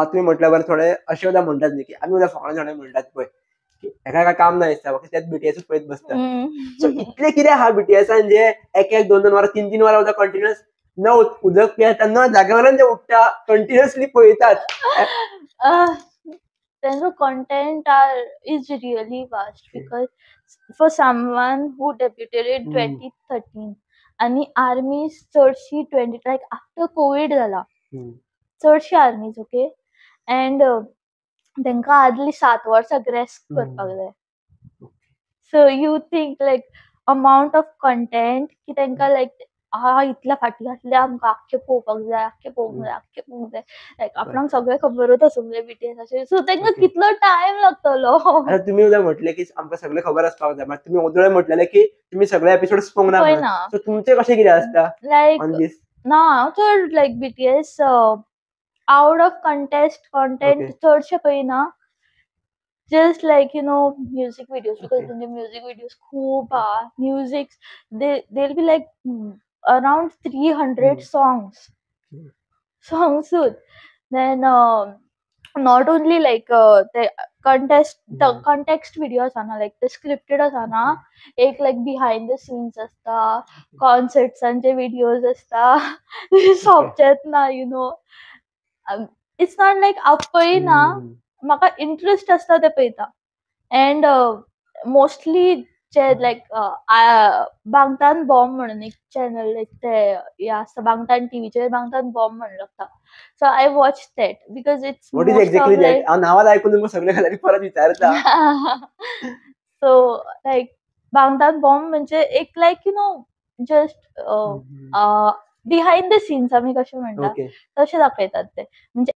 तुम्ही म्हटलं बरं थोडे असे उद्या म्हणतात न्ही की आमी उद्या फकाणां थोडे म्हणटात पळय की एका काय काम ना दिसता फक्त त्यात बीटीएसच पळयत बसता. सो इतले कितें आहा बीटीएसान जे एक 2-2 वरां 3-3 वरां उदक कंटिन्युअस न उदक पियेता न जाग्यावयल्यान ते उठ्ठा कंटिन्युअसली पळयतात. The content is really vast because for someone who debuted in 2013 आणि आर्मी चडशी 20 like after COVID जाला चडशी आर्मीज ओके अँड तांकां आदली 7 वर्सां ग्रेस करपाक जाय. So you think like amount of content की तांकां लायक इतल्या फाटी घातले आमकां आख्खे पळोवपाक जाय लायक आपणाक सगळें खबरूच आसूंक जाय बीटीएसाचेर सो तांकां कितलो टायम लागतलो. आता तुम्ही उद्या म्हटले की आमकां सगळें खबर आसपाक जाय मात तुम्ही उदळे म्हटलेले की तुम्ही सगळे एपिसोड्स पळोवंक ना म्हणून. सो तुमचें कशें कितें आसता लायक ऑन दीस? ना हांव चड लायक बीटीएस आउट ऑफ कंटेंट चडशे पळयना. Just like music videos because the music videos खूप music they'll be like around 300 songs then not only like the context videos आना like the scripted आना एक like behind the scenes असता concerts चे videos असता सोपचेत ना it's not like आपयना म्हाका interest आसता ते पळयता अँड मोस्टली जे लायक बांगटान बॉम्ब म्हणून एक चॅनल लायक ते हे आसता बांगटान टीव्हीचेर बांगटान बॉम्ब म्हणून लागता so I watch that because it's what is exactly that? हांव नांवां आयकून तुमकां सगळे घालून परत विचारता. सो लायक बांगटान बॉम्ब म्हणजे एक लायक जस्ट बिहाइंड द सीन्स आमी कशें म्हणटा तशें दाखयतात ते म्हणजे